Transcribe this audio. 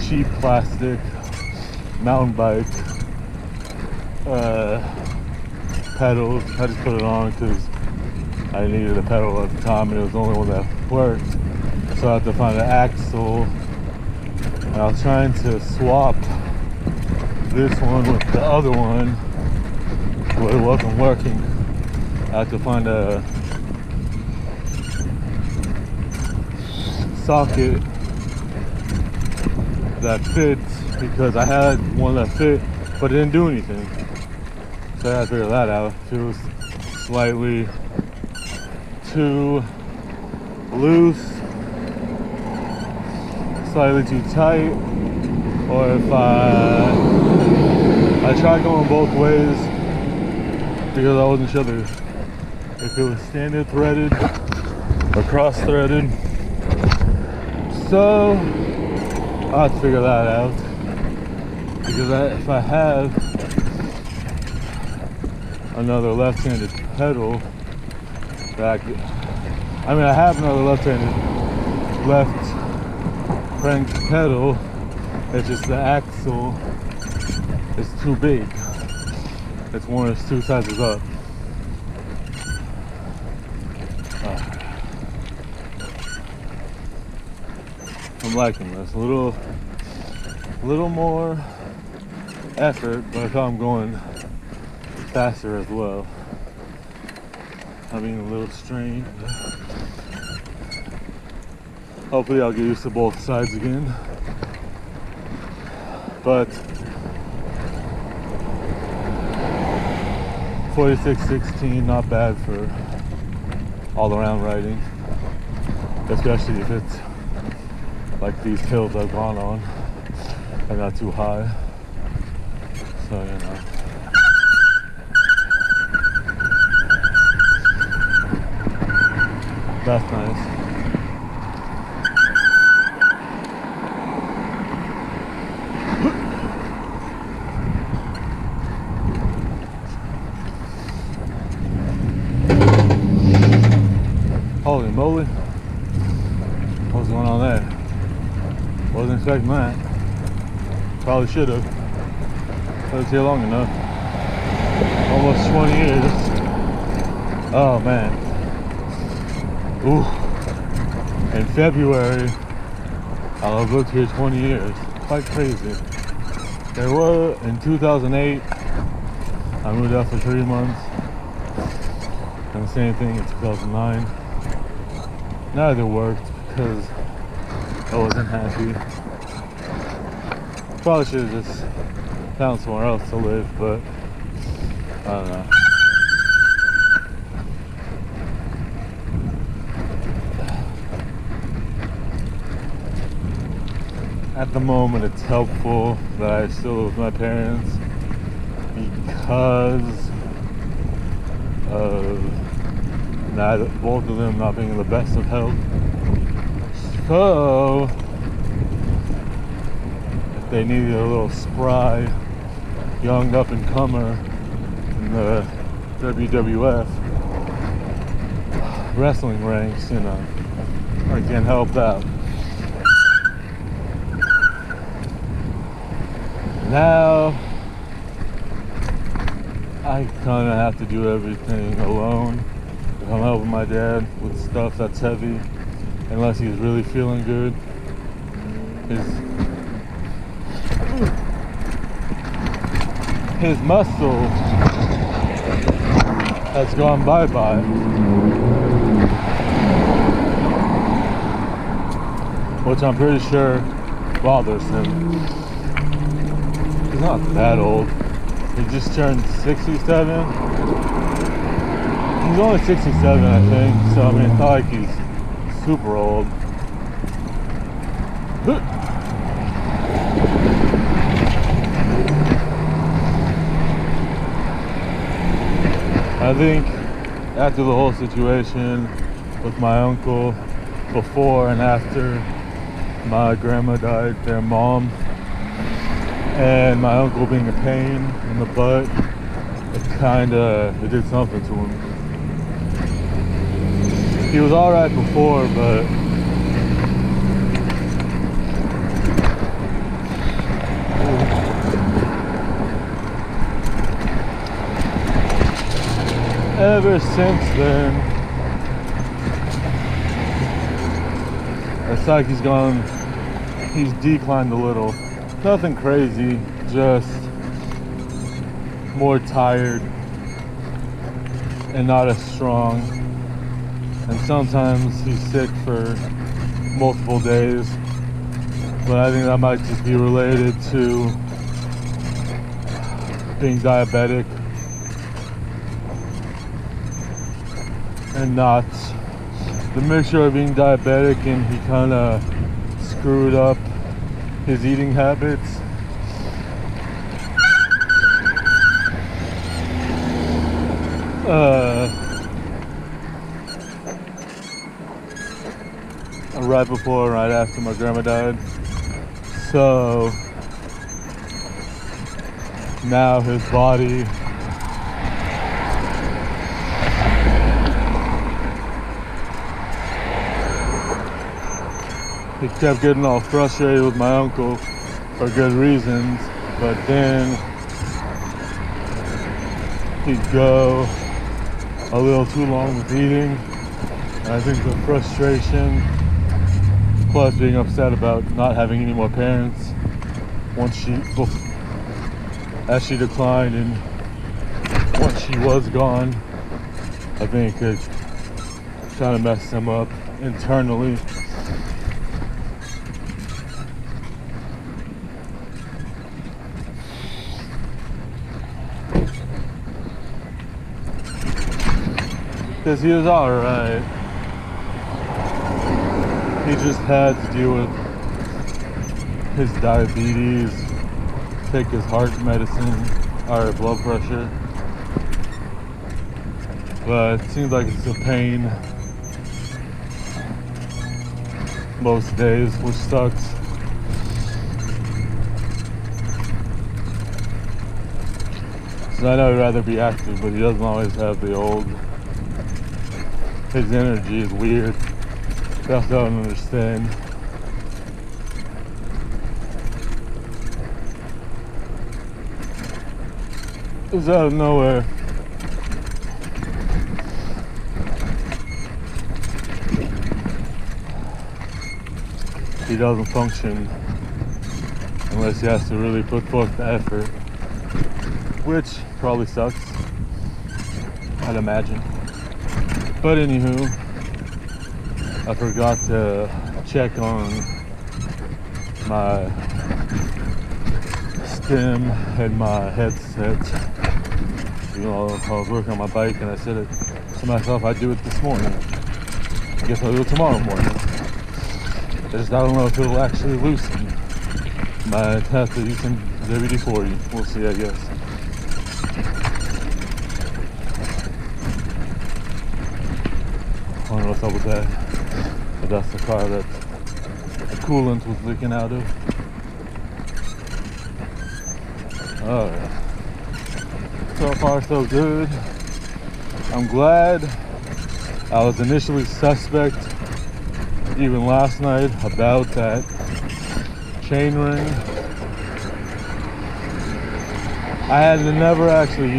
cheap plastic mountain bike pedals. I just put it on because I needed a pedal at the time and it was the only one that worked. So I had to find an axle. And I was trying to swap this one with the other one, but it wasn't working. I had to find a socket that fits, because I had one that fit but it didn't do anything. So I had to figure that out. If it was slightly too loose, slightly too tight, or if I tried going both ways because I wasn't sure if it was standard threaded or cross threaded. So I'll have to figure that out, because if I have another left-handed pedal that I have another left-handed left cranked pedal, it's just the axle is too big. It's two sizes up. I'm liking this. A little more effort, but I thought I'm going faster as well. I'm being a little strained. Hopefully I'll get used to both sides again. But 46-16, not bad for all around riding, especially if it's like these hills I've gone on are not too high. So, you know. That's nice. Holy moly. What's going on there? Wasn't expecting that. Probably should have. I was here long enough. Almost 20 years. Oh man. Ooh. In February, I'll have lived here 20 years. Quite crazy. There were, in 2008, I moved out for 3 months. And the same thing in 2009. Neither worked because I wasn't happy. Probably should have just found somewhere else to live, but I don't know. At the moment, it's helpful that I still live with my parents because of both of them not being in the best of health. So if they needed a little spry young up and comer in the WWF wrestling ranks, you know, I can help out. Now I kind of have to do everything alone. I'm helping my dad with stuff that's heavy, unless he's really feeling good. His muscle has gone bye-bye, which I'm pretty sure bothers him. He's not that old. He just turned 67. He's only 67, I think, so I mean, it's not like he's super old. I think after the whole situation with my uncle, before and after my grandma died, their mom, and my uncle being a pain in the butt, it did something to him. He was alright before, but ever since then, it's like he's declined a little. Nothing crazy, just more tired and not as strong. And sometimes he's sick for multiple days, but I think that might just be related to being diabetic and not the mixture of being diabetic, and he kind of screwed up his eating habits. Right before, right after my grandma died. So now his body he kept getting all frustrated with my uncle for good reasons, but then he'd go a little too long with eating. And I think the frustration plus being upset about not having any more parents as she declined and once she was gone, I think it kind of messed him up internally. Because he was alright. He just had to deal with his diabetes, take his heart medicine, or blood pressure. But it seems like it's a pain most days, which sucks. So I know he'd rather be active, but he doesn't always have the old. His energy is weird. That's what I don't understand. It's out of nowhere. He doesn't function unless he has to really put forth the effort, which probably sucks, I'd imagine. But anywho, I forgot to check on my stem and my headset. You know, I was working on my bike and I said it to myself, I'd do it this morning. I guess I'll do it tomorrow morning. I don't know if it'll actually loosen. Might have to use some WD-40. We'll see, I guess. I don't know what's up with that, but that's the car that the coolant was leaking out of. Alright. So far so good. I'm glad. I was initially suspect, even last night, about that chain ring. I had never actually used